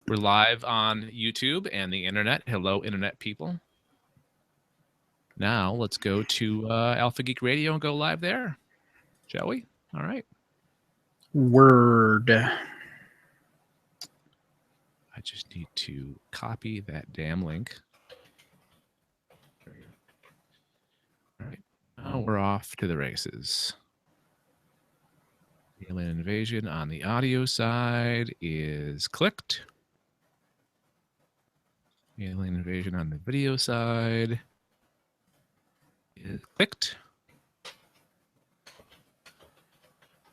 We're live on YouTube and the internet. Hello, internet people. Now let's go to Alpha Geek Radio and go live there, shall we? All right. Word. I just need to copy that damn link. All right. Now we're off to the races. Alien Invasion on the audio side is clicked. Alien Invasion on the video side is clicked.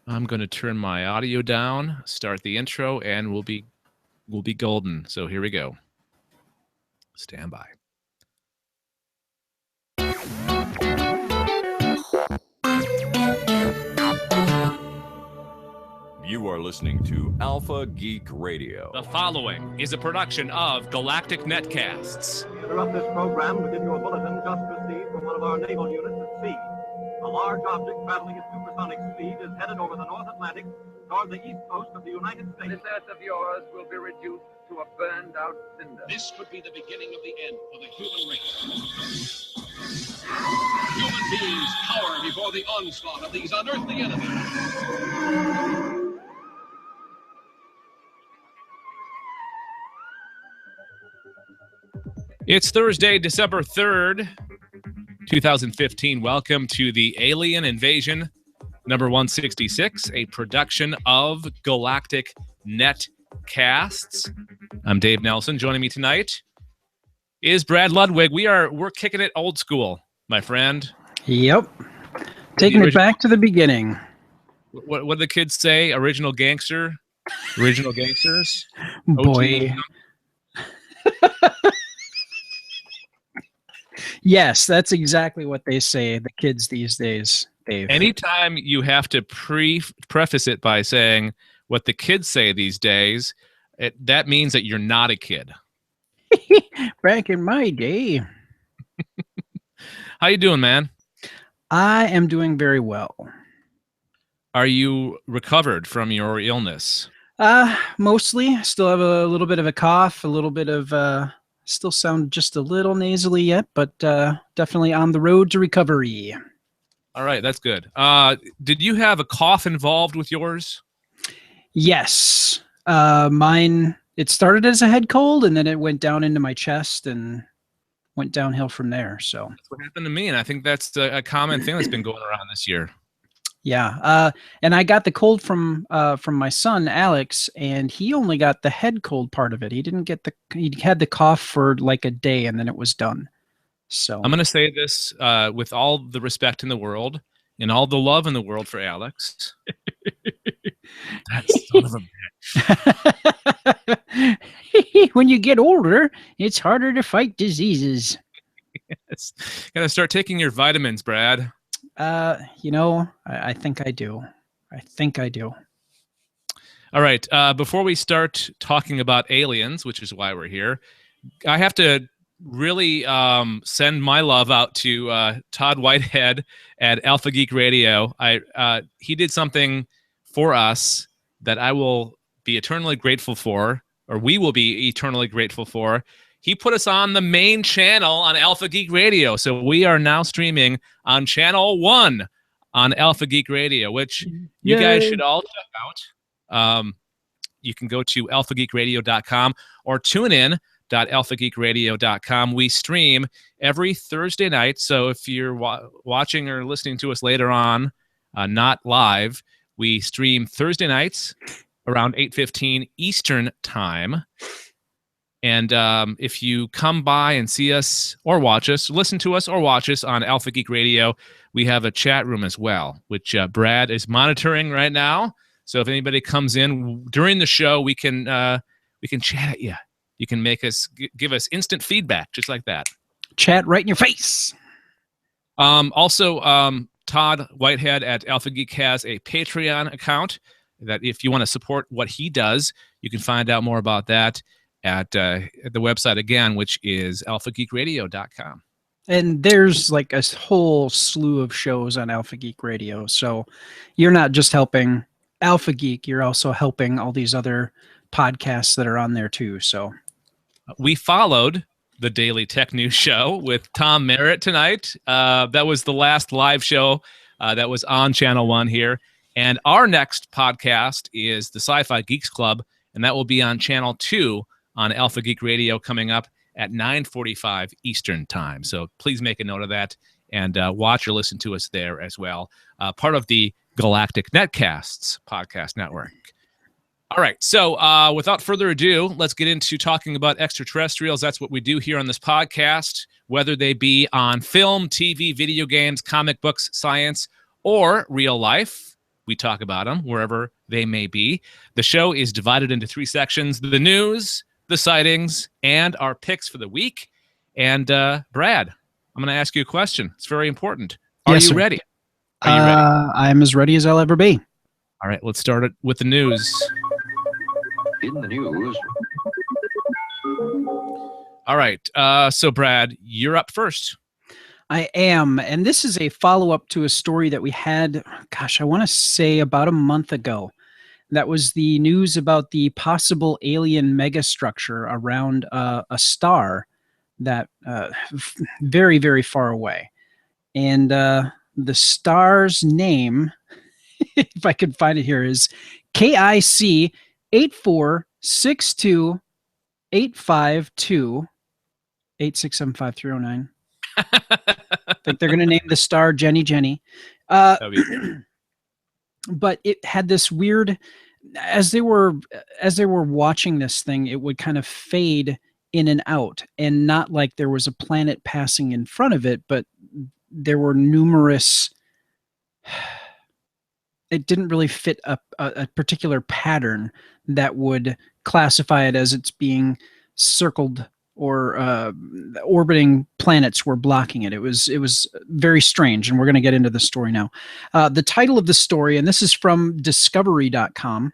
I'm going to turn my audio down, start the intro, and we'll be golden. So here we go. Stand by. You are listening to Alpha Geek Radio. The following is a production of Galactic Netcasts. We interrupt this program to give you a bulletin just received from one of our naval units at sea. A large object traveling at supersonic speed is headed over the North Atlantic toward the east coast of the United States. This earth of yours will be reduced to a burned-out cinder. This could be the beginning of the end for the human race. Human beings cower before the onslaught of these unearthly enemies. It's Thursday, December 3rd, 2015. Welcome to the Alien Invasion number 166, a production of Galactic Netcasts. I'm Dave Nelson. Joining me tonight is Brad Ludwig. We're kicking it old school, my friend. Yep. Taking it back to the beginning. What do the kids say? Original gangster? Original gangsters? Boy. Yes, that's exactly what they say, the kids these days, Dave. Anytime you have to preface it by saying what the kids say these days, that means that you're not a kid. Back in my day. How you doing, man? I am doing very well. Are you recovered from your illness? Mostly. Still have a little bit of a cough, a little bit of... Still sound just a little nasally yet, but definitely on the road to recovery. All right, that's good. Did you have a cough involved with yours? Yes. Mine, it started as a head cold, and then it went down into my chest and went downhill from there. So that's what happened to me, and I think that's a common thing that's been going around this year. Yeah, and I got the cold from my son Alex, and he only got the head cold part of it. He didn't get he had the cough for like a day, and then it was done. So I'm going to say this with all the respect in the world and all the love in the world for Alex. That son of a bitch. When you get older, it's harder to fight diseases. Yes. Gotta start taking your vitamins, Brad. I think I do. All right. Before we start talking about aliens, which is why we're here, I have to really send my love out to Todd Whitehead at Alpha Geek Radio. He did something for us that I will be eternally grateful for, or we will be eternally grateful for. He put us on the main channel on Alpha Geek Radio. So we are now streaming on channel 1 on Alpha Geek Radio, which you guys should all check out. You can go to alphageekradio.com or tune in alphageekradio.com. We stream every Thursday night. So if you're watching or listening to us later on, not live, we stream Thursday nights around 8:15 Eastern Time. And if you come by and see us or watch us, listen to us or watch us on Alpha Geek Radio, we have a chat room as well, which Brad is monitoring right now. So if anybody comes in during the show, we can chat at you. You can give us instant feedback, just like that. Chat right in your face. Also, Todd Whitehead at Alpha Geek has a Patreon account that if you want to support what he does, you can find out more about that at the website again, which is alphageekradio.com. And there's like a whole slew of shows on Alpha Geek Radio. So you're not just helping Alpha Geek, you're also helping all these other podcasts that are on there too. So we followed the Daily Tech News Show with Tom Merritt tonight. That was the last live show that was on Channel 1 here. And our next podcast is the Sci-Fi Geeks Club, and that will be on Channel 2 on Alpha Geek Radio coming up at 9:45 Eastern Time. So please make a note of that and watch or listen to us there as well. Part of the Galactic Netcasts podcast network. All right, so without further ado, let's get into talking about extraterrestrials. That's what we do here on this podcast, whether they be on film, TV, video games, comic books, science, or real life. We talk about them wherever they may be. The show is divided into 3 sections: the news, the sightings, and our picks for the week. And Brad, I'm going to ask you a question. It's very important. Are you ready? Are you ready? I'm as ready as I'll ever be. All right, let's start it with the news. In the news. All right, so Brad, you're up first. I am, and this is a follow-up to a story that we had, I want to say about a month ago. That was the news about the possible alien megastructure around a star that very, very far away. And the star's name, if I could find it here, is KIC 8462852 8675309. I think they're going to name the star Jenny. But it had this weird, as they were watching this thing, it would kind of fade in and out, and not like there was a planet passing in front of it, but there were numerous. It didn't really fit a particular pattern that would classify it as it's being circled, or orbiting planets were blocking it. It was very strange, and we're going to get into the story now. The title of the story, and this is from Discovery.com.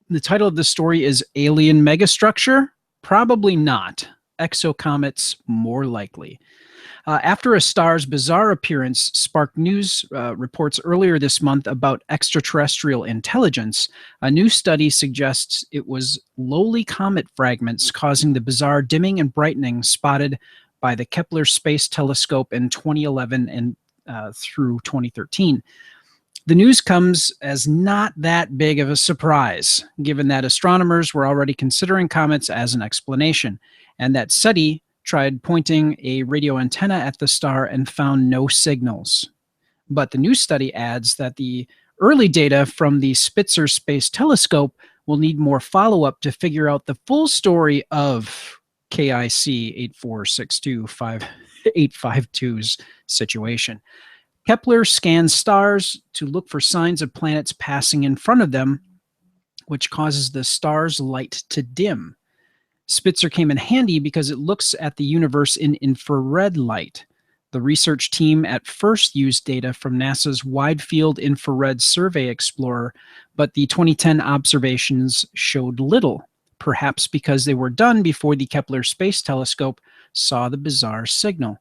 The title of the story is Alien Megastructure? Probably not. Exocomets more likely. After a star's bizarre appearance sparked news reports earlier this month about extraterrestrial intelligence, a new study suggests it was lowly comet fragments causing the bizarre dimming and brightening spotted by the Kepler Space Telescope in 2011 and through 2013. The news comes as not that big of a surprise, given that astronomers were already considering comets as an explanation, and that SETI tried pointing a radio antenna at the star and found no signals. But the new study adds that the early data from the Spitzer Space Telescope will need more follow-up to figure out the full story of KIC 8462852's situation. Kepler scans stars to look for signs of planets passing in front of them, which causes the star's light to dim. Spitzer came in handy because it looks at the universe in infrared light. The research team at first used data from NASA's Wide Field Infrared Survey Explorer, but the 2010 observations showed little, perhaps because they were done before the Kepler Space Telescope saw the bizarre signal.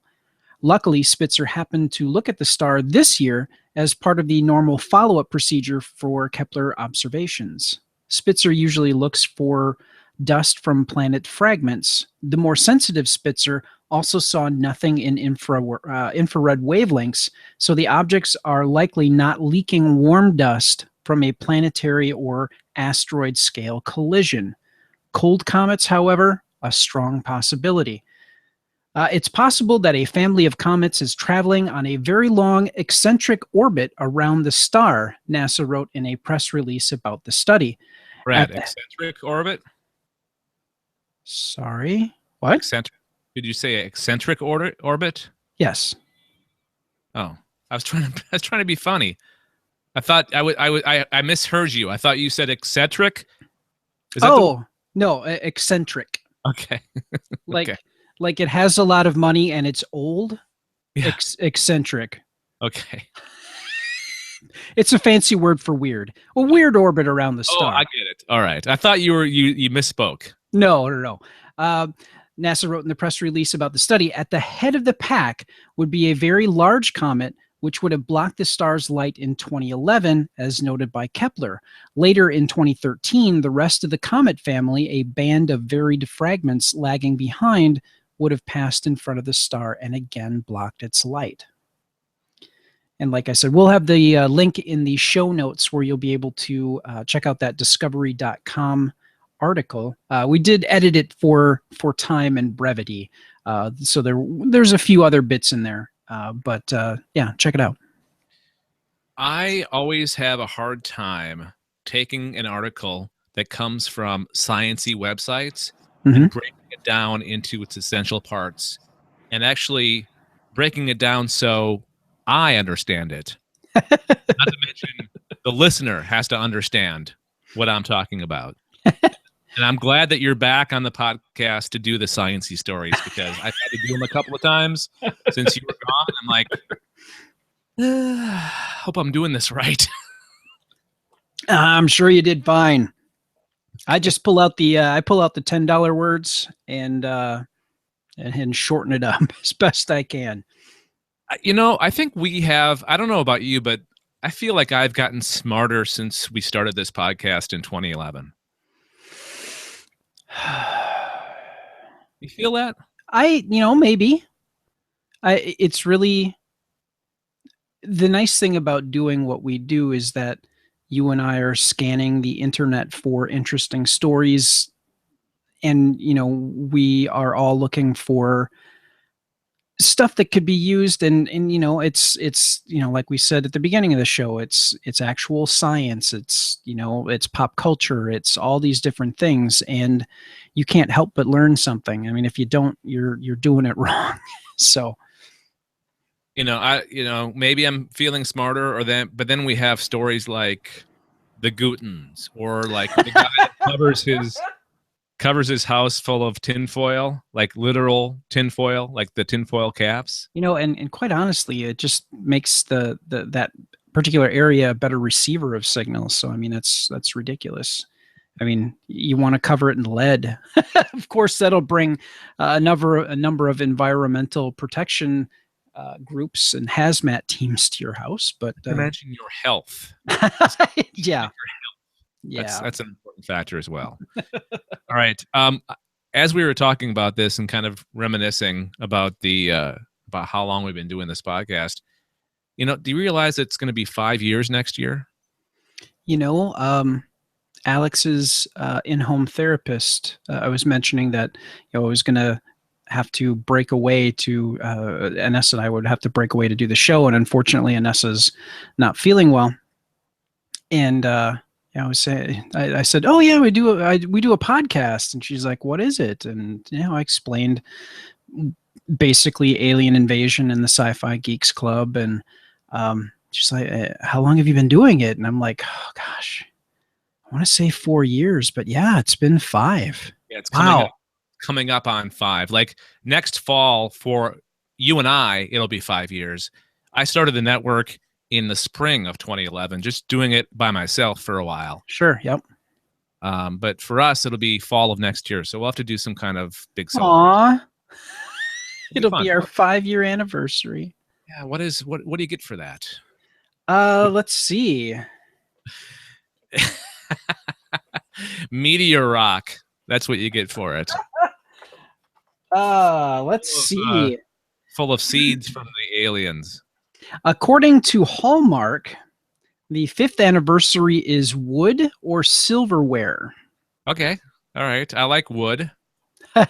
Luckily, Spitzer happened to look at the star this year as part of the normal follow-up procedure for Kepler observations. Spitzer usually looks for dust from planet fragments. The more sensitive Spitzer also saw nothing in infrared wavelengths, so the objects are likely not leaking warm dust from a planetary or asteroid scale collision. Cold comets, however, a strong possibility. It's possible that a family of comets is traveling on a very long eccentric orbit around the star, NASA wrote in a press release about the study. Brad, eccentric orbit? Sorry, what? Eccentric? Did you say eccentric orbit? Yes. Oh, I was trying to be funny. I thought I misheard you. I thought you said eccentric. Is that no, eccentric. Okay. Okay. Like it has a lot of money and it's old. Yeah. Eccentric. Okay. It's a fancy word for weird. A weird orbit around the star. Oh, I get it. All right. I thought you misspoke. No. NASA wrote in the press release about the study, at the head of the pack would be a very large comet which would have blocked the star's light in 2011, as noted by Kepler. Later in 2013, the rest of the comet family, a band of varied fragments lagging behind, would have passed in front of the star and again blocked its light. And like I said, we'll have the link in the show notes where you'll be able to check out that discovery.com article. We did edit it for time and brevity. So there's a few other bits in there. But yeah, check it out. I always have a hard time taking an article that comes from sciencey websites and breaking it down into its essential parts and actually breaking it down so I understand it. Not to mention the listener has to understand what I'm talking about. And I'm glad that you're back on the podcast to do the sciencey stories, because I've had to do them a couple of times since you were gone. And I'm like, hope I'm doing this right. I'm sure you did fine. I just pull out the $10 words and shorten it up as best I can. You know, I think we have, I don't know about you, but I feel like I've gotten smarter since we started this podcast in 2011. You feel that? Maybe. It's really, the nice thing about doing what we do is that you and I are scanning the internet for interesting stories, and we are all looking for stuff that could be used, and it's like we said at the beginning of the show, it's actual science, it's pop culture, it's all these different things, and you can't help but learn something. I mean, if you don't, you're doing it wrong. So maybe I'm feeling smarter, but then we have stories like the Gutens, or like the guy that covers his house full of tinfoil, like literal tinfoil, like the tinfoil caps. And quite honestly, it just makes that particular area a better receiver of signals. So I mean, that's ridiculous. I mean, you want to cover it in lead. Of course, that'll bring a number of environmental protection groups and hazmat teams to your house. But imagine your health. Yeah. Yeah, that's an important factor as well. All right. As we were talking about this and kind of reminiscing about about how long we've been doing this podcast, do you realize it's going to be 5 years next year? Alex's in-home therapist, I was mentioning that I was going to have to break away to Anessa and I would have to break away to do the show, and unfortunately Anessa's not feeling well. And I said, oh yeah, we do a podcast, and she's like, what is it? And I explained basically alien invasion in the Sci-Fi Geeks Club, and she's like, how long have you been doing it? And I'm like, oh gosh, I want to say 4 years, but yeah, it's been 5. Yeah, it's coming up on 5. Like next fall for you and I, it'll be 5 years. I started the network in the spring of 2011, just doing it by myself for a while. Sure. Yep. But for us, it'll be fall of next year. So we'll have to do some kind of big celebration. Aww. It'll be our 5-year anniversary. Yeah. What do you get for that? Let's see. Meteor rock. That's what you get for it. Let's see. Full of seeds from the aliens. According to Hallmark, the 5th anniversary is wood or silverware. Okay. All right. I like wood.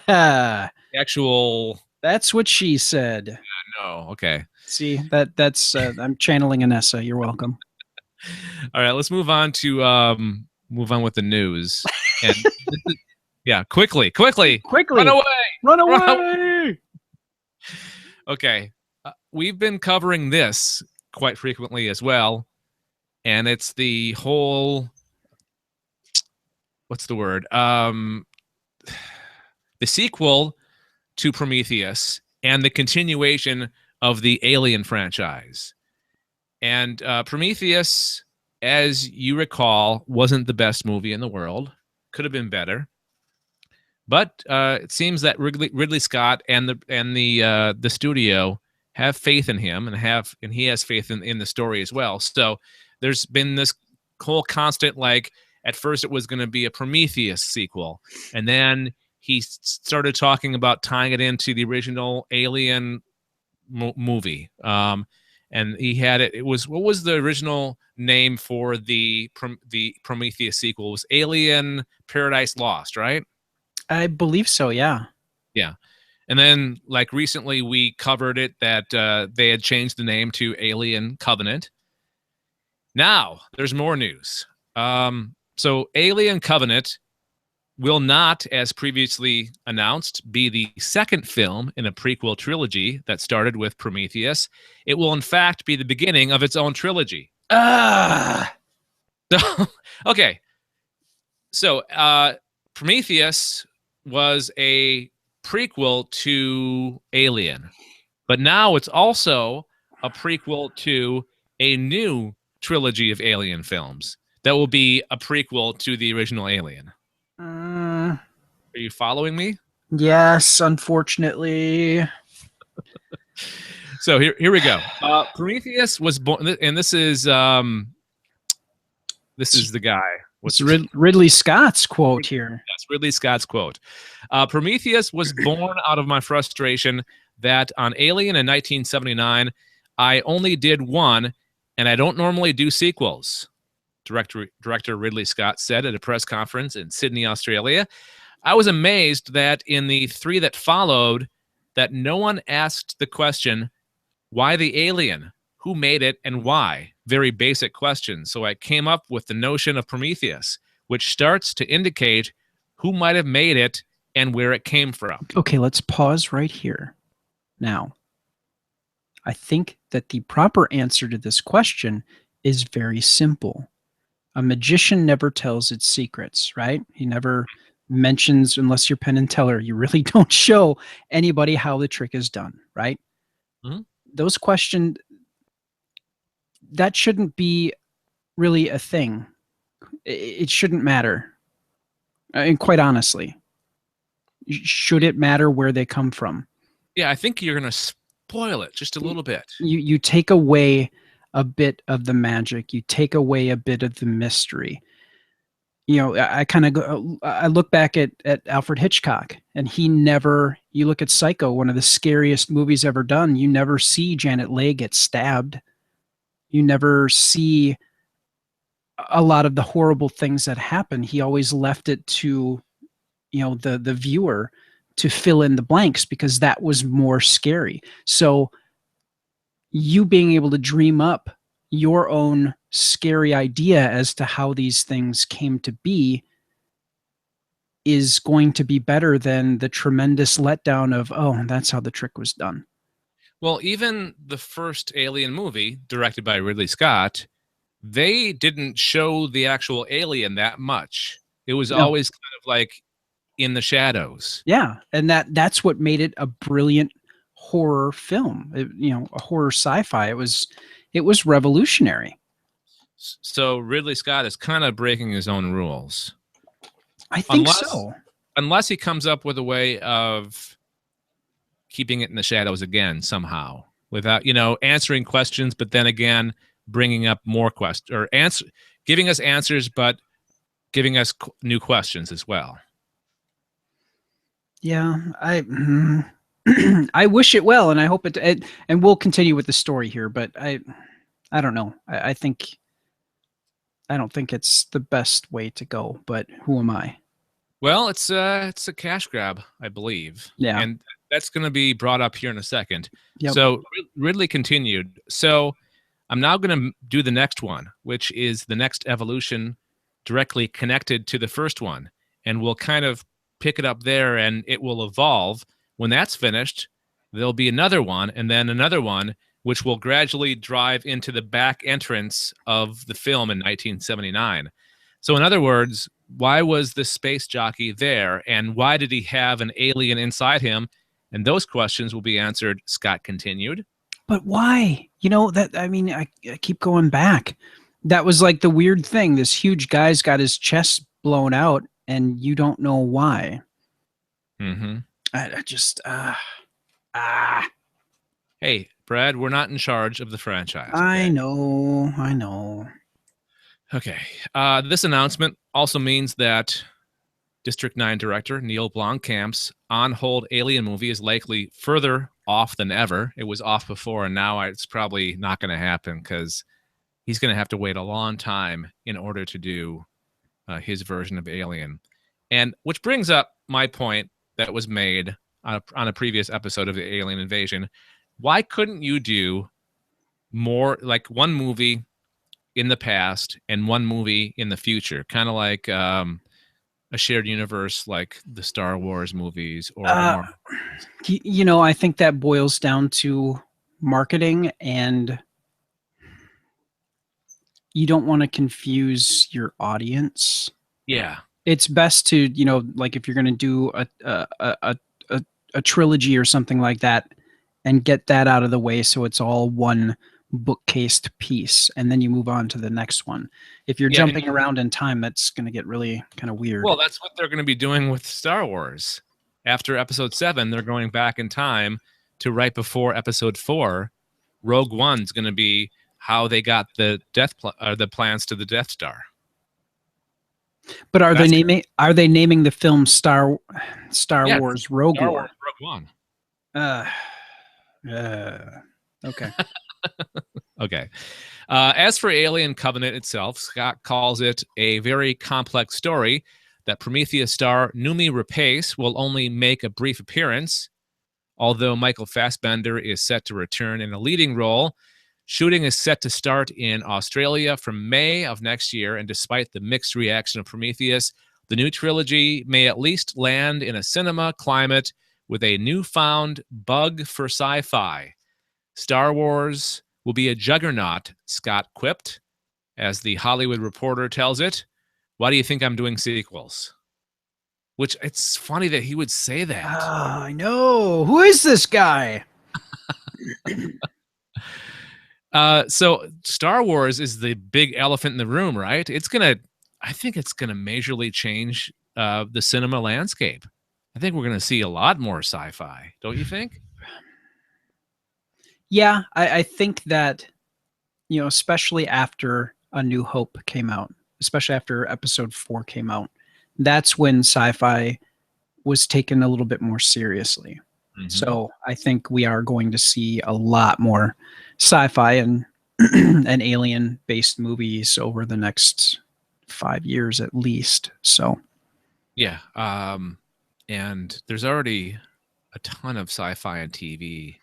Actual. That's what she said. Yeah, no. Okay. See, that's I'm channeling Anessa. You're welcome. All right. Let's move on to with the news. And yeah, quickly. Run away. Okay. We've been covering this quite frequently as well, and it's the whole, what's the word? The sequel to Prometheus and the continuation of the Alien franchise. And Prometheus, as you recall, wasn't the best movie in the world. Could have been better. But it seems that Ridley Scott and the studio have faith in him, and he has faith in the story as well. So there's been this whole constant, like, at first it was going to be a Prometheus sequel, and then he started talking about tying it into the original Alien movie. And he had it was, what was the original name for the Prometheus sequel? It was Alien Paradise Lost, right? I believe so, yeah. Yeah. And then, like, recently we covered it that they had changed the name to Alien Covenant. Now there's more news. So Alien Covenant will not, as previously announced, be the second film in a prequel trilogy that started with Prometheus. It will, in fact, be the beginning of its own trilogy. Okay. So Prometheus was a prequel to Alien, but now it's also a prequel to a new trilogy of Alien films that will be a prequel to the original Alien. Are you following me? Yes, unfortunately. So here we go. Prometheus was born, and this is the guy. It's Ridley Scott's quote here. That's Ridley Scott's quote. Prometheus was born out of my frustration that on Alien in 1979, I only did one, and I don't normally do sequels. Director Ridley Scott said at a press conference in Sydney, Australia. I was amazed that in the three that followed, that no one asked the question, why the alien? Who made it and why? Very basic questions. So I came up with the notion of Prometheus, which starts to indicate who might have made it and where it came from. Okay, let's pause right here. Now, I think that the proper answer to this question is very simple. A magician never tells its secrets, right? He never mentions, unless you're Penn and Teller, you really don't show anybody how the trick is done, right? Mm-hmm. Those questions, that shouldn't be really a thing. It shouldn't matter. And quite honestly, should it matter where they come from? Yeah, I think you're going to spoil it just a little bit. You take away a bit of the magic. You take away a bit of the mystery. You know, I look back at Alfred Hitchcock, and he never, you look at Psycho, one of the scariest movies ever done, you never see Janet Leigh get stabbed. You never see a lot of the horrible things that happen. He always left it to, you know, the viewer to fill in the blanks, because that was more scary. So you being able to dream up your own scary idea as to how these things came to be is going to be better than the tremendous letdown of, oh, that's how the trick was done. Well, even the first Alien movie, directed by Ridley Scott, they didn't show the actual alien that much. It was always kind of like in the shadows. Yeah, and that's what made it a brilliant horror film. A horror sci-fi. It was revolutionary. So Ridley Scott is kind of breaking his own rules. I think so. Unless he comes up with a way of keeping it in the shadows again somehow, without, answering questions, but then again bringing up more questions, or giving us answers, but giving us new questions as well. Yeah, I wish it well, and I hope it. And we'll continue with the story here, but I don't know. I don't think it's the best way to go. But who am I? Well, it's a cash grab, I believe. Yeah, and that's going to be brought up here in a second. Yep. So Ridley continued. So I'm now going to do the next one, which is the next evolution directly connected to the first one, and we'll kind of pick it up there, and it will evolve. When that's finished, there'll be another one, and then another one, which will gradually drive into the back entrance of the film in 1979. So in other words, why was the space jockey there, and why did he have an alien inside him? And those questions will be answered, Scott continued. But why? I keep going back. That was like the weird thing. This huge guy's got his chest blown out, and you don't know why. Mm-hmm. I just Hey, Brad, we're not in charge of the franchise. I Okay? know. Okay. This announcement also means that District 9 director Neil Blomkamp's on-hold Alien movie is likely further off than ever. It was off before, and now it's probably not going to happen because he's going to have to wait a long time in order to do his version of Alien. And which brings up my point that was made on a previous episode of the Alien Invasion. Why couldn't you do more, like one movie in the past and one movie in the future? Kind of like a shared universe like the Star Wars movies or the Marvel. I think that boils down to marketing, and you don't want to confuse your audience. Yeah. It's best to, like if you're going to do a trilogy or something like that, and get that out of the way so it's all one bookcased piece, and then you move on to the next one. If you're jumping around in time, that's going to get really kind of weird. Well, that's what they're going to be doing with Star Wars. After Episode 7, they're going back in time to right before Episode 4. Rogue One's going to be how they got the the plans to the Death Star. But are they naming the film Star Wars Rogue One? Rogue One. Okay. Okay. As for Alien Covenant itself, Scott calls it a very complex story that Prometheus star Noomi Rapace will only make a brief appearance. Although Michael Fassbender is set to return in a leading role, shooting is set to start in Australia from May of next year, and despite the mixed reaction of Prometheus, the new trilogy may at least land in a cinema climate with a newfound bug for sci-fi. Star Wars will be a juggernaut, Scott quipped, as the Hollywood Reporter tells it. Why do you think I'm doing sequels? Which, it's funny that he would say that. I know. Who is this guy? So Star Wars is the big elephant in the room, right? I think it's gonna majorly change the cinema landscape. I think we're gonna see a lot more sci-fi, don't you think? Yeah, I think that, especially after A New Hope came out, especially after Episode 4 came out, that's when sci-fi was taken a little bit more seriously. Mm-hmm. So I think we are going to see a lot more sci-fi and and alien-based movies over the next 5 years at least. So yeah, and there's already a ton of sci-fi on TV.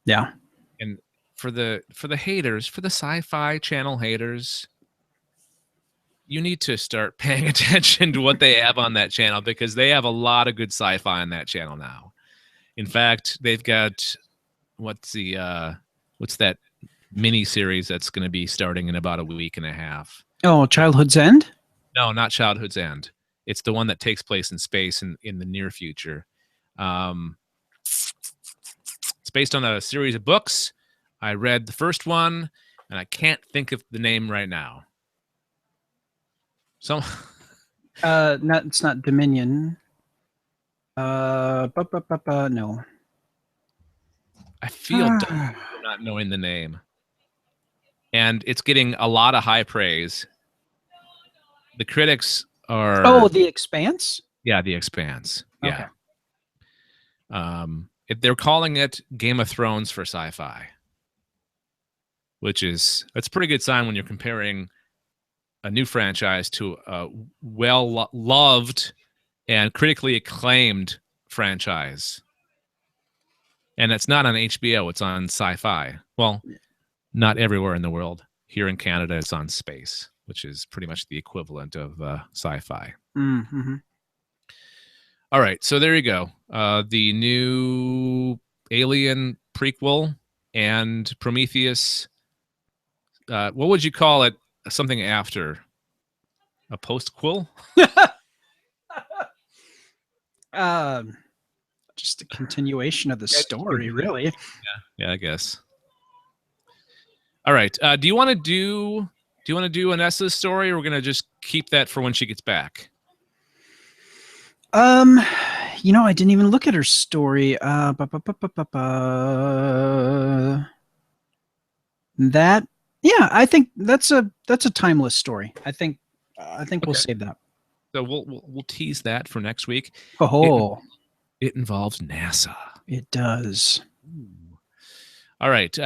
Yeah. And for the haters, for the sci-fi channel haters, you need to start paying attention to what they have on that channel, because they have a lot of good sci-fi on that channel now. In fact, they've got what's that mini series that's going to be starting in about a week and a half. Oh, Childhood's End? No, not Childhood's End. It's the one that takes place in space in the near future. It's based on a series of books. I read the first one, and I can't think of the name right now. So, it's not Dominion. No. I feel dumb for not knowing the name. And it's getting a lot of high praise. The critics are... Oh, The Expanse? Yeah, The Expanse. Okay. Yeah. They're calling it Game of Thrones for sci-fi, that's a pretty good sign when you're comparing a new franchise to a well-loved and critically acclaimed franchise. And it's not on HBO, it's on Sci-Fi. Well, not everywhere in the world. Here in Canada, it's on Space, which is pretty much the equivalent of Sci-Fi. Mm-hmm. All right, so there you go. The new Alien prequel and Prometheus. What would you call it? Something after a postquel? Just a continuation of the story, really. Yeah, I guess. All right. Do you want to do Anessa's story, or we're gonna just keep that for when she gets back? I didn't even look at her story. That, yeah, I think that's a timeless story. I think we'll Okay. save that. So we'll tease that for next week. Oh, It involves NASA. it does. All right.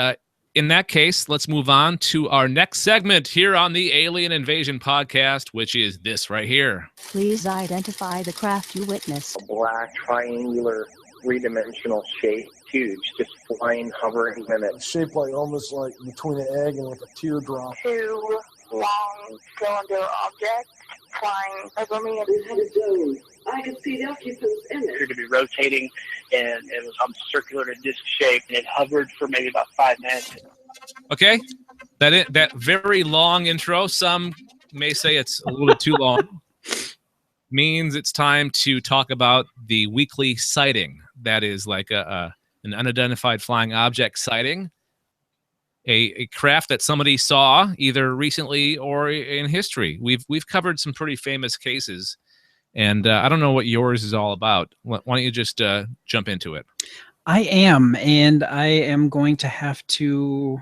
In that case, let's move on to our next segment here on the Alien Invasion podcast, which is this right here. Please identify the craft you witnessed. A black, triangular, three-dimensional shape, huge, just flying, hovering in it. Shaped like almost like between an egg and like a teardrop. Two long cylinder objects flying over me. I could see the occupants in it. It appeared to be rotating, and it was on circular and disc shape, and it hovered for maybe about 5 minutes. Okay. That very long intro, some may say it's a little bit too long, means it's time to talk about the weekly sighting. That is like an unidentified flying object sighting. A craft that somebody saw either recently or in history. We've covered some pretty famous cases, and I don't know what yours is all about. Why don't you just jump into it? I am, and I am going to have to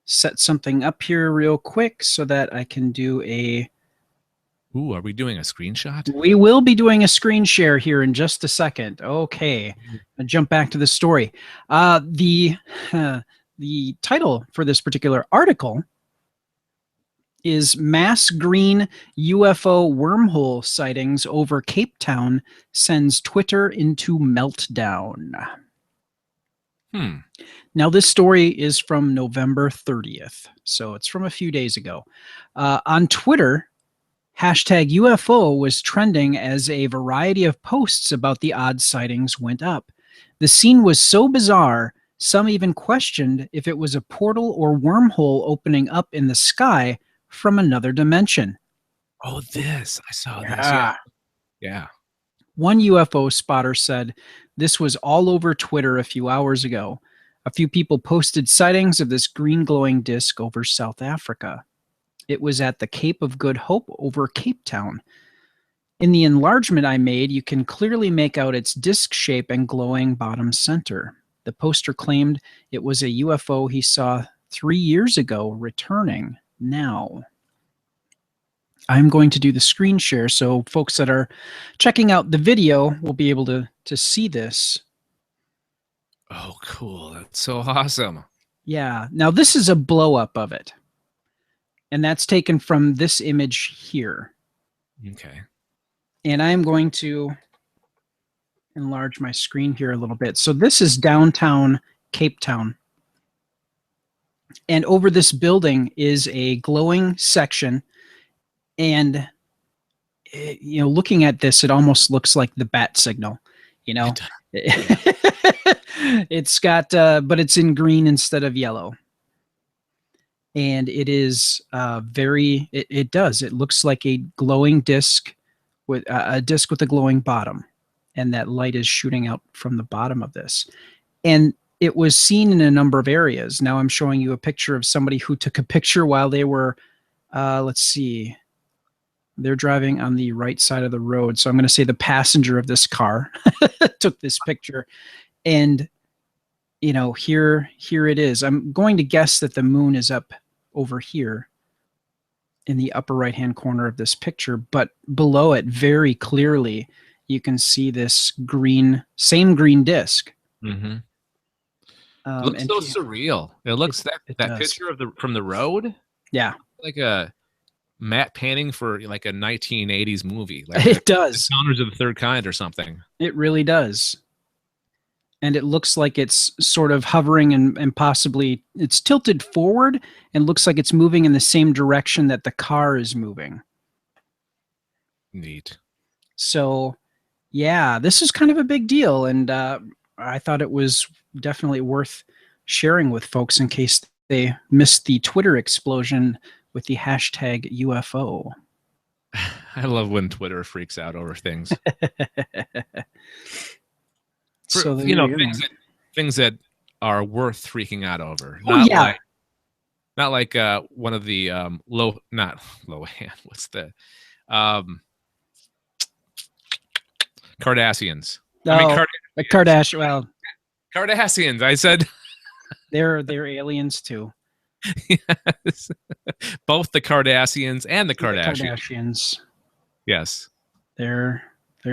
set something up here real quick so that I can do a... Ooh, are we doing a screenshot? We will be doing a screen share here in just a second. Okay, I'll jump back to the story. The title for this particular article is Mass Green UFO Wormhole Sightings Over Cape Town Sends Twitter into Meltdown. Now, this story is from November 30th, so it's from a few days ago. On Twitter, hashtag UFO was trending as a variety of posts about the odd sightings went up. The scene was so bizarre, some even questioned if it was a portal or wormhole opening up in the sky from another dimension. Oh, this. I saw this. Yeah. One UFO spotter said this was all over Twitter a few hours ago. A few people posted sightings of this green glowing disc over South Africa. It was at the Cape of Good Hope over Cape Town. In the enlargement I made, you can clearly make out its disc shape and glowing bottom center. The poster claimed it was a UFO he saw 3 years ago returning now. I'm going to do the screen share so folks that are checking out the video will be able to see this. Oh, cool. That's so awesome. Yeah. Now, this is a blow up of it. And that's taken from this image here. Okay. And I'm going to enlarge my screen here a little bit. So this is downtown Cape Town. And over this building is a glowing section. And, looking at this, it almost looks like the bat signal, It's got, but it's in green instead of yellow. And it is it does. It looks like a glowing disc with a disc with a glowing bottom. And that light is shooting out from the bottom of this. And it was seen in a number of areas. Now I'm showing you a picture of somebody who took a picture while they were, let's see, they're driving on the right side of the road. So I'm going to say the passenger of this car took this picture. And, here it is. I'm going to guess that the moon is up over here in the upper right-hand corner of this picture. But below it, very clearly, you can see this same green disc. Mm-hmm. It looks so surreal. It looks that picture from the road. Yeah, like a matte painting for like a 1980s movie. Like it does. Encounters of the Third Kind or something. It really does. And it looks like it's sort of hovering and possibly it's tilted forward and looks like it's moving in the same direction that the car is moving. Neat. So, yeah, this is kind of a big deal. And I thought it was definitely worth sharing with folks in case they missed the Twitter explosion with the hashtag UFO. I love when Twitter freaks out over things. So things that are worth freaking out over. Not like one of the not low hand. What's the Cardassians? Kardashian. Well, Cardassians. I said they're aliens too. Yes. Both the Cardassians and the The Kardashians. Kardashians. Yes, They're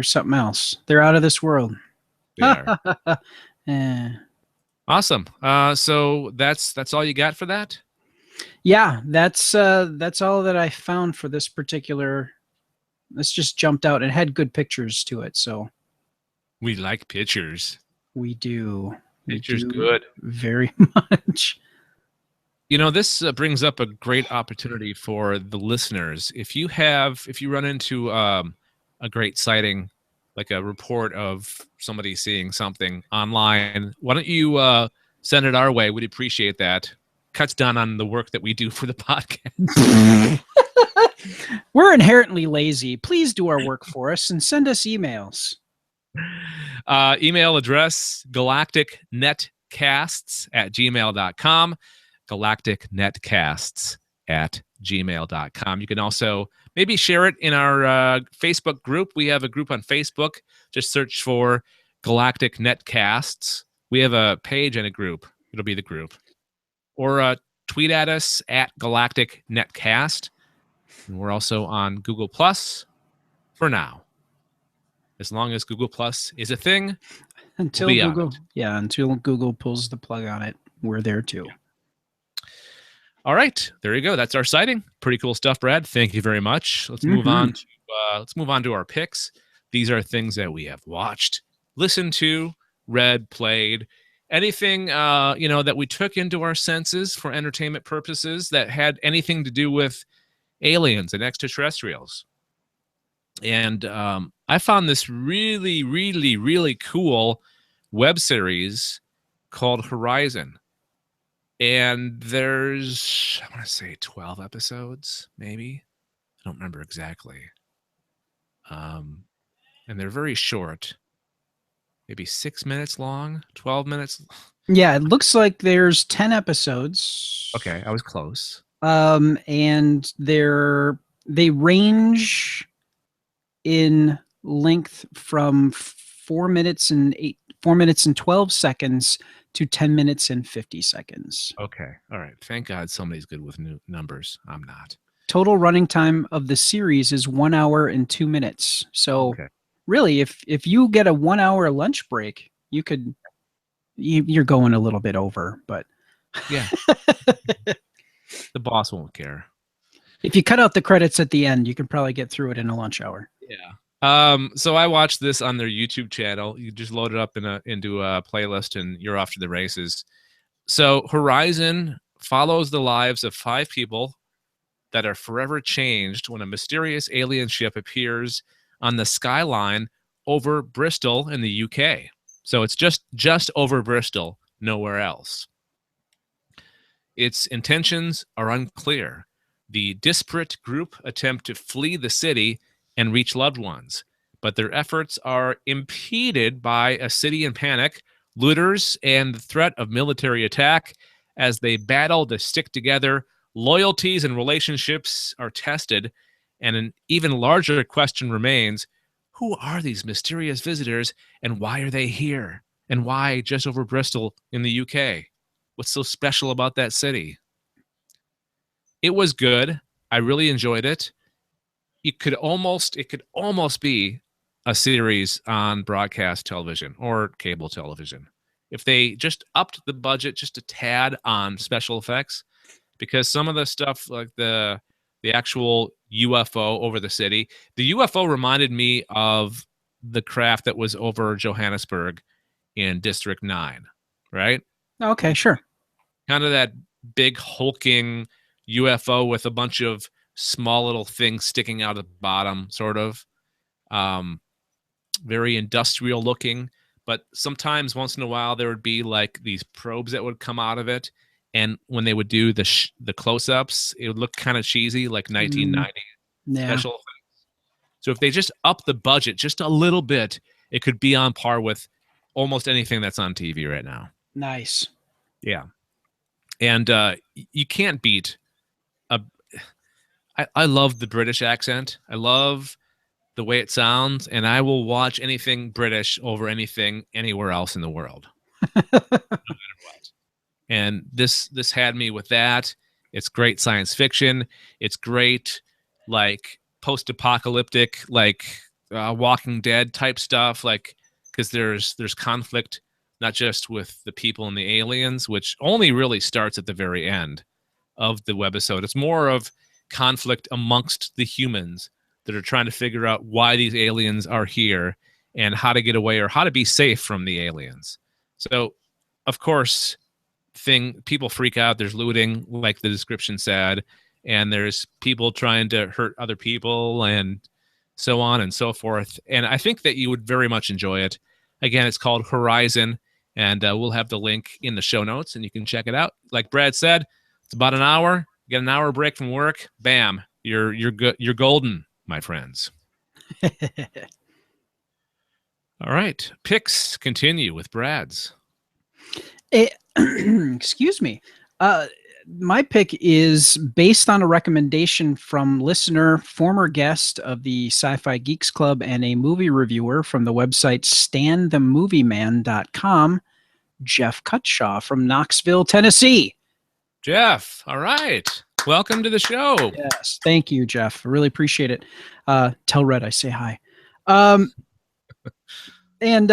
something else. They're out of this world. they are. Eh. Awesome. So that's all you got for that? Yeah, that's all that I found for this particular. This just jumped out. It had good pictures to it, so We like pictures. we do. Pictures good. Very much. You know, this brings up a great opportunity for the listeners. If you run into a great sighting, like a report of somebody seeing something online, why don't you send it our way? We'd appreciate that. Cuts down on the work that we do for the podcast. We're inherently lazy. Please do our work for us and send us emails. Email address galacticnetcasts@gmail.com. galacticnetcasts@gmail.com. You can also maybe share it in our Facebook group. We have a group on Facebook. Just search for Galactic Netcasts. We have a page and a group. It'll be the group. Or tweet at us at Galactic Netcast. And we're also on Google Plus for now. As long as Google Plus is a thing, Until we'll be on Google, it. yeah, until Google pulls the plug on it, we're there too. All right, there you go. That's our sighting. Pretty cool stuff, Brad. Thank you very much. Let's move on to our picks. These are things that we have watched, listened to, read, played, anything that we took into our senses for entertainment purposes that had anything to do with aliens and extraterrestrials. And I found this really, really, really cool web series called Horizon. And there's, I want to say 12 episodes, maybe. I don't remember exactly. And they're very short. Maybe 6 minutes long, 12 minutes. Yeah, it looks like there's 10 episodes. Okay, I was close. And they range in length from 4 minutes and 12 seconds to 10 minutes and 50 seconds. Okay. All right. Thank God somebody's good with new numbers. I'm not. Total running time of the series is 1 hour and 2 minutes. So really, if you get a 1 hour lunch break, you're going a little bit over, but yeah. The boss won't care. If you cut out the credits at the end, you can probably get through it in a lunch hour. Yeah. So I watched this on their YouTube channel. You just load it up into a playlist and you're off to the races. So Horizon follows the lives of 5 people that are forever changed when a mysterious alien ship appears on the skyline over Bristol in the UK. So it's just over Bristol, nowhere else. Its intentions are unclear. The disparate group attempt to flee the city and reach loved ones, but their efforts are impeded by a city in panic, looters, and the threat of military attack. As they battle to stick together, loyalties and relationships are tested, and an even larger question remains: who are these mysterious visitors, and why are they here? And why just over Bristol in the UK? What's so special about that city? It was good. I really enjoyed it. It could almost be a series on broadcast television or cable television if they just upped the budget just a tad on special effects, because some of the stuff like the actual UFO over the city, the UFO reminded me of the craft that was over Johannesburg in District 9, right? Okay, sure. Kind of that big hulking UFO with a bunch of small little things sticking out of the bottom, sort of. Very industrial looking, but sometimes once in a while there would be like these probes that would come out of it, and when they would do the close-ups, it would look kind of cheesy, like 1990 special effects. So if they just up the budget just a little bit, it could be on par with almost anything that's on TV right now. Nice. Yeah. And you can't beat I love the British accent. I love the way it sounds, and I will watch anything British over anything anywhere else in the world. No matter what. And this had me with that. It's great science fiction. It's great, like post-apocalyptic, like Walking Dead type stuff. Like, because there's conflict not just with the people and the aliens, which only really starts at the very end of the webisode. It's more of conflict amongst the humans that are trying to figure out why these aliens are here and how to get away or how to be safe from the aliens. So, of course, people freak out. There's looting, like the description said, and there's people trying to hurt other people and so on and so forth. And I think that you would very much enjoy it. Again, it's called Horizon, and we'll have the link in the show notes, and you can check it out. Like Brad said, it's about an hour. You get an hour break from work. Bam, you're good. You're golden, my friends. All right, picks continue with Brad's. Excuse me. My pick is based on a recommendation from listener, former guest of the Sci-Fi Geeks Club, and a movie reviewer from the website StanTheMovieMan.com, Jeff Cutshaw from Knoxville, Tennessee. Jeff, all right. Welcome to the show. Yes, thank you, Jeff. I really appreciate it. Tell Red I say hi. And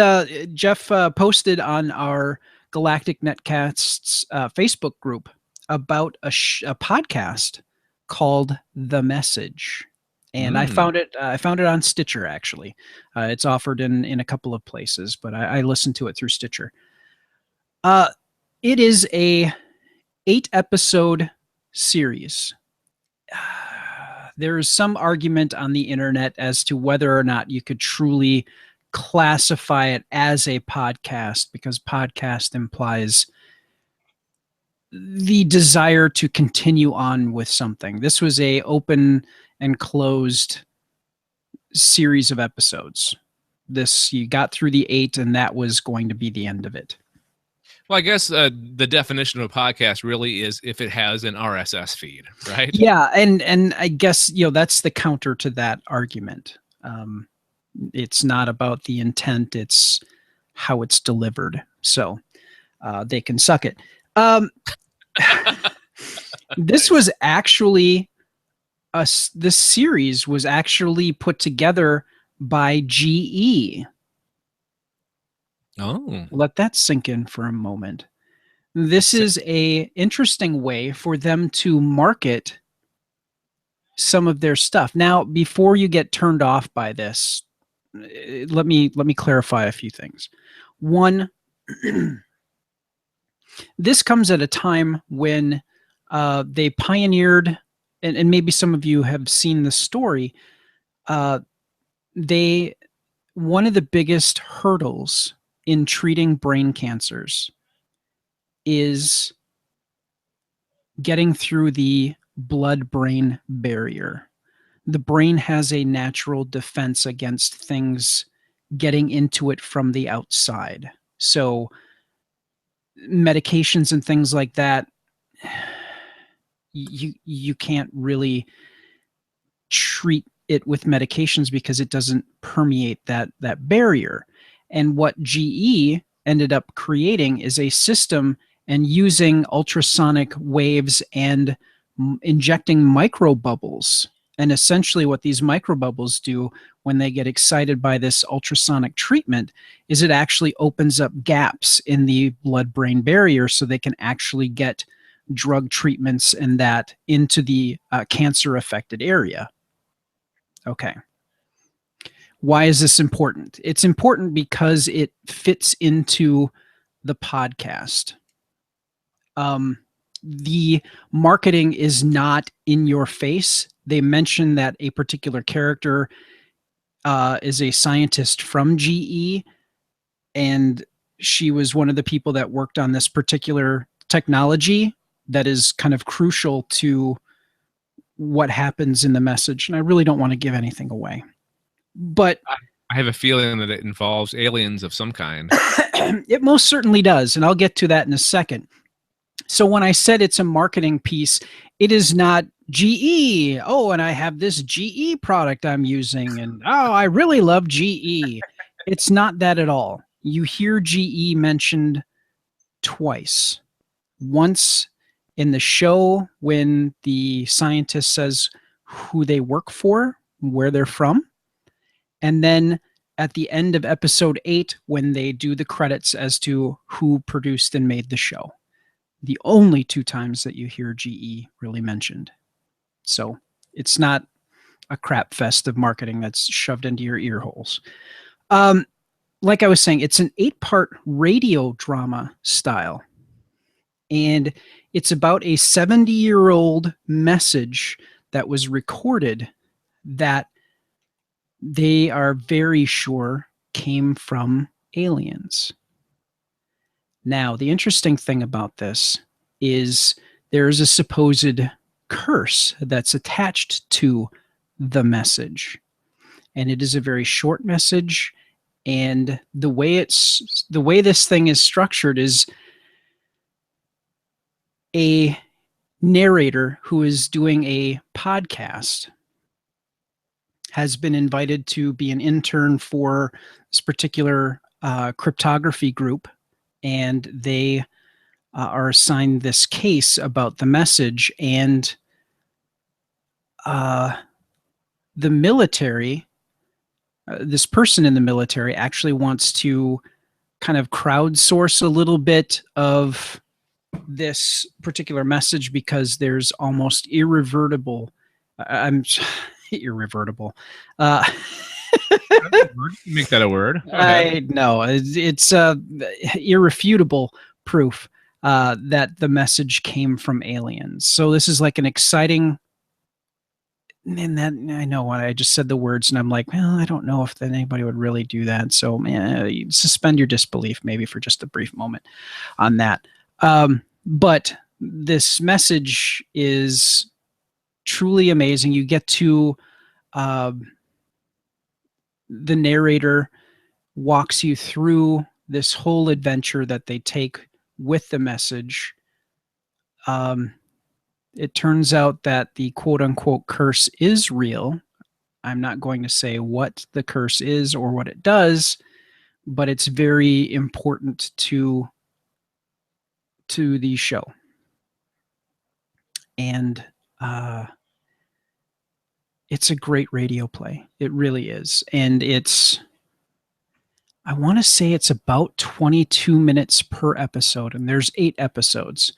Jeff posted on our Galactic Netcast's Facebook group about a podcast called The Message, and I found it on Stitcher. Actually, it's offered in a couple of places, but I listened to it through Stitcher. It is a 8-episode series. There is some argument on the internet as to whether or not you could truly classify it as a podcast, because podcast implies the desire to continue on with something. This was a open and closed series of episodes. You got through the 8, and that was going to be the end of it. Well, I guess the definition of a podcast really is if it has an RSS feed, right? Yeah, and I guess that's the counter to that argument. It's not about the intent; it's how it's delivered. So they can suck it. This was actually this series was actually put together by GE. Oh, let that sink in for a moment. This is a interesting way for them to market some of their stuff. Now, before you get turned off by this, let me clarify a few things. One, this comes at a time when they pioneered, and maybe some of you have seen the story. One of the biggest hurdles in treating brain cancers is getting through the blood-brain barrier. The brain has a natural defense against things getting into it from the outside. So medications and things like that, you can't really treat it with medications because it doesn't permeate that barrier. And what GE ended up creating is a system and using ultrasonic waves and injecting microbubbles. And essentially what these microbubbles do when they get excited by this ultrasonic treatment is it actually opens up gaps in the blood-brain barrier so they can actually get drug treatments and that into the cancer-affected area. Okay. Why is this important? It's important because it fits into the podcast. The marketing is not in your face. They mention that a particular character is a scientist from GE, and she was one of the people that worked on this particular technology that is kind of crucial to what happens in the message. And I really don't want to give anything away. But I have a feeling that it involves aliens of some kind. It most certainly does, and I'll get to that in a second. So when I said it's a marketing piece, it is not GE. Oh, and I have this GE product I'm using, and oh, I really love GE. It's not that at all. You hear GE mentioned twice. once in the show when the scientist says who they work for, where they're from, and then at the end of episode 8 when they do the credits as to who produced and made the show. The only 2 times that you hear GE really mentioned. So it's not a crap fest of marketing that's shoved into your ear holes. Like I was saying, it's an 8-part radio drama style. And it's about a 70-year-old message that was recorded that they are very sure came from aliens. Now, the interesting thing about this is there is a supposed curse that's attached to the message. And it is a very short message. And the way this thing is structured is a narrator who is doing a podcast has been invited to be an intern for this particular cryptography group, and they are assigned this case about the message, and the military, this person in the military actually wants to kind of crowdsource a little bit of this particular message because there's almost irrevertible irrevertible. Make that a word. I know it's irrefutable proof that the message came from aliens. So this is like an exciting. And that I know when I just said the words, and I'm like, well, I don't know if anybody would really do that. So, man, you suspend your disbelief maybe for just a brief moment on that. But this message is truly amazing. You get to the narrator walks you through this whole adventure that they take with the message. It turns out that the quote-unquote curse is real. I'm not going to say what the curse is or what it does, but it's very important to the show. And it's a great radio play. It really is. And I want to say it's about 22 minutes per episode, and there's 8 episodes.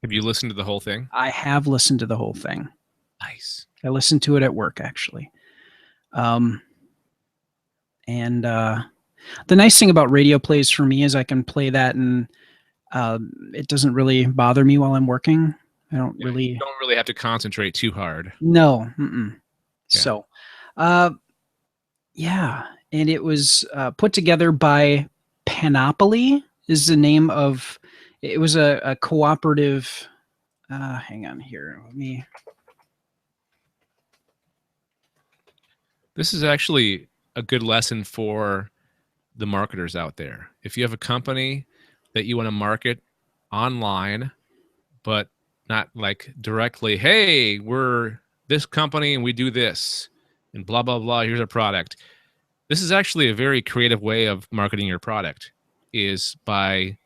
Have you listened to the whole thing? I have listened to the whole thing. Nice. I listened to it at work, actually. The nice thing about radio plays for me is I can play that and it doesn't really bother me while I'm working. You don't really have to concentrate too hard. No. Yeah. So, yeah. And it was put together by Panoply is the name of. It was a cooperative. Hang on here. Let me. This is actually a good lesson for the marketers out there. If you have a company that you want to market online, but not like directly, hey, we're this company and we do this and blah, blah, blah, here's our product. This is actually a very creative way of marketing your product, is by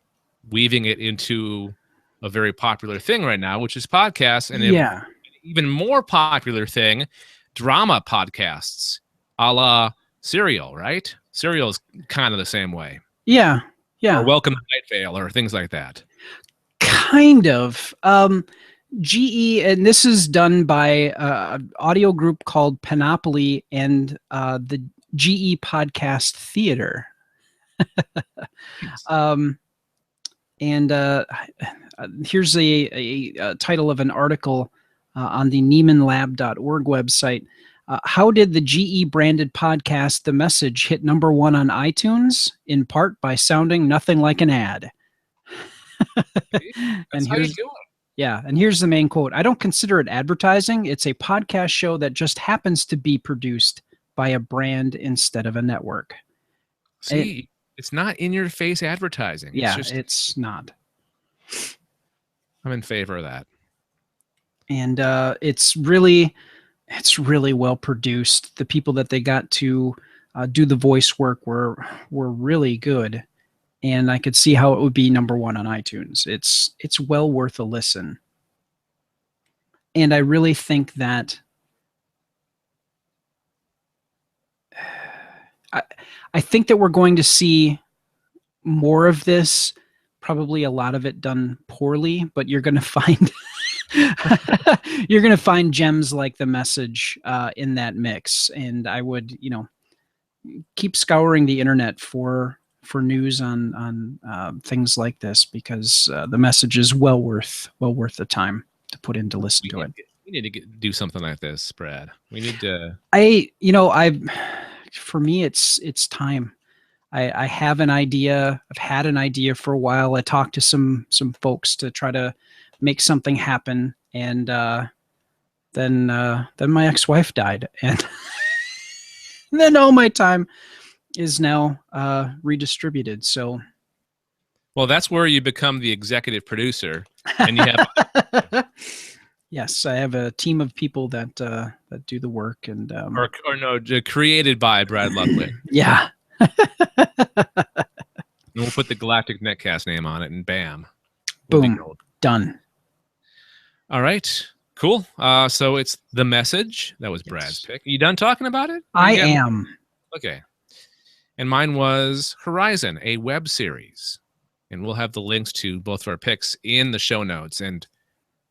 weaving it into a very popular thing right now, which is podcasts. And an even more popular thing, drama podcasts, a la Serial, right? Serial is kind of the same way. Yeah. Or Welcome to Night Vale or things like that. Kind of. GE, and this is done by an audio group called Panoply and the GE Podcast Theater. Here's a title of an article on the NeimanLab.org website. How did the GE branded podcast The Message hit #1 on iTunes? In part by sounding nothing like an ad. That's how you do it. Yeah, and here's the main quote. I don't consider it advertising. It's a podcast show that just happens to be produced by a brand instead of a network. See, it's not in-your-face advertising. Yeah, it's not. I'm in favor of that. And it's really well produced. The people that they got to do the voice work were really good. and I could see how it would be #1 on iTunes. It's well worth a listen. And I really think that I think that we're going to see more of this, probably a lot of it done poorly, but you're going to find you're going to find gems like The Message in that mix. And I would, keep scouring the internet for news on things like this, because The Message is well worth the time to put in to listen to it. We need to do something like this, Brad. We need to. For me, it's time. I have an idea. I've had an idea for a while. I talked to some folks to try to make something happen, and then my ex-wife died, and then all my time is now redistributed. So, well, that's where you become the executive producer, and you have. Yes, I have a team of people that do the work, and created by Brad Ludwig. Yeah. And we'll put the Galactic Netcast name on it, and bam, boom, done. All right, cool. So it's The Message. That was Brad's pick. You done talking about it? I am. Okay. And mine was Horizon, a web series, and we'll have the links to both of our picks in the show notes. And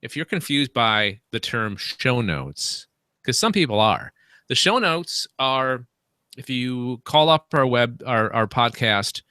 if you're confused by the term show notes, because some people are, the show notes are, if you call up our podcast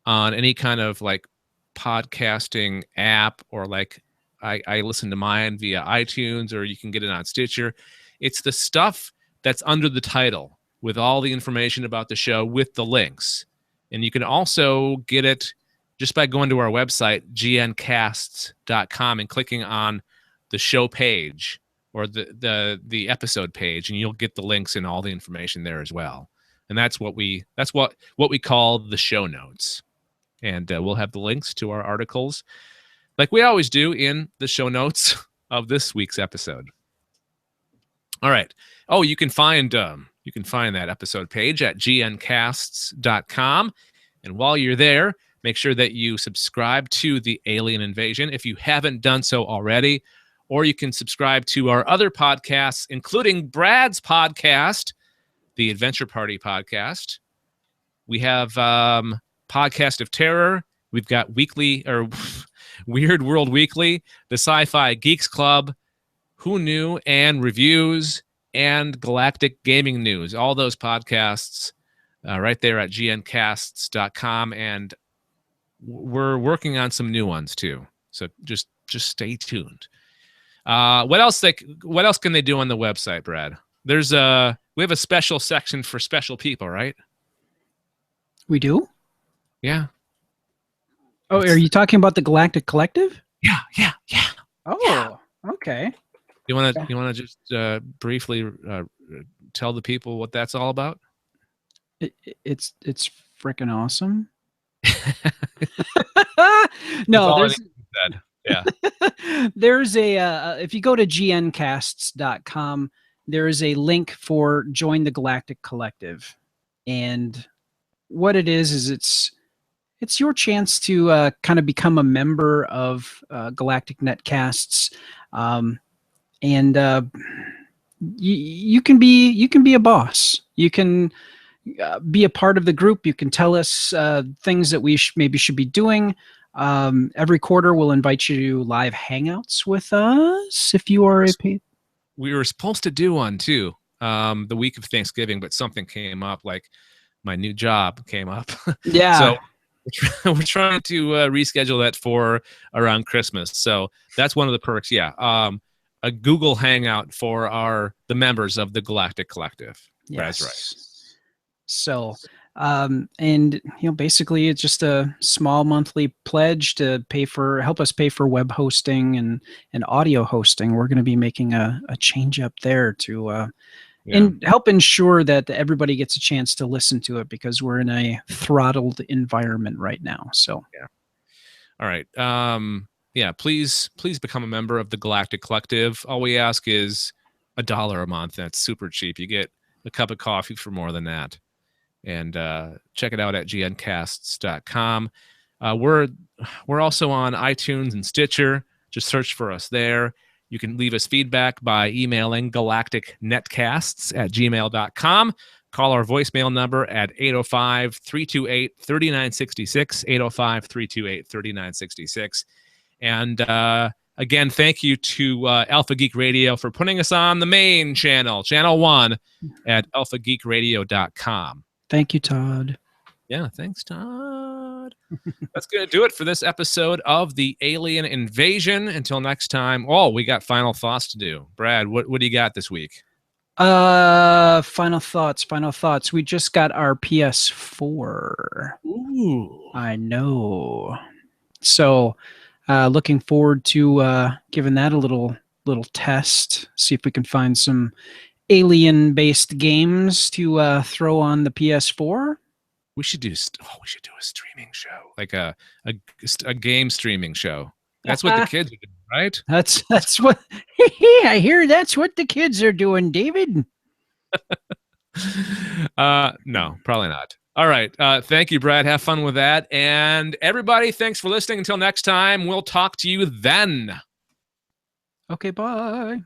on any kind of like podcasting app, or like I listen to mine via iTunes, or you can get it on Stitcher. It's the stuff that's under the title with all the information about the show with the links. And you can also get it just by going to our website, gncasts.com, and clicking on the show page or the episode page, and you'll get the links and all the information there as well. And that's what we call the show notes. And we'll have the links to our articles, like we always do, in the show notes of this week's episode. All right. Oh, you can find that episode page at gncasts.com. And while you're there, make sure that you subscribe to the Alien Invasion if you haven't done so already. Or you can subscribe to our other podcasts, including Brad's podcast, the Adventure Party podcast. We have Podcast of Terror. We've got Weird World Weekly, the Sci-Fi Geeks Club, Who Knew, and Reviews, and Galactic Gaming News. All those podcasts right there at gncasts.com. And we're working on some new ones too. So just stay tuned. What else can they do on the website, Brad? We have a special section for special people, right? We do? Yeah. Oh, are you talking about the Galactic Collective? Yeah. Oh, yeah. Okay. You want to just briefly tell the people what that's all about? It's freaking awesome. No, there's yeah. There's if you go to gncasts.com, there is a link for Join the Galactic Collective. And what it is it's your chance to kind of become a member of Galactic Netcasts. And you can be a boss. You can be a part of the group. You can tell us things that we maybe should be doing. Every quarter, we'll invite you to live hangouts with us if you are a patron. We were supposed to do one too, the week of Thanksgiving, but something came up, like my new job came up. Yeah. So we're trying to reschedule that for around Christmas. So that's one of the perks. Yeah. A Google Hangout for the members of the Galactic Collective. Yes. That's right. So, and basically it's just a small monthly pledge to help us pay for web hosting and audio hosting. We're going to be making a change up there to and help ensure that everybody gets a chance to listen to it, because we're in a throttled environment right now. So yeah. All right. Yeah, please become a member of the Galactic Collective. All we ask is $1 a month. That's super cheap. You get a cup of coffee for more than that. And check it out at gncasts.com. We're also on iTunes and Stitcher. Just search for us there. You can leave us feedback by emailing galacticnetcasts@gmail.com. Call our voicemail number at 805-328-3966, 805-328-3966. And again, thank you to Alpha Geek Radio for putting us on the main channel, Channel 1, at alphageekradio.com. Thank you, Todd. Yeah, thanks, Todd. That's going to do it for this episode of the Alien Invasion. Until next time. Oh, we got final thoughts to do. Brad, what do you got this week? Final thoughts. We just got our PS4. Ooh. I know. So, looking forward to giving that a little test. See if we can find some alien-based games to throw on the PS4. We should do a streaming show, like a game streaming show. That's what the kids are doing, right? That's what I hear. That's what the kids are doing, David. No, probably not. All right. Thank you, Brad. Have fun with that. And everybody, thanks for listening. Until next time, we'll talk to you then. Okay, bye.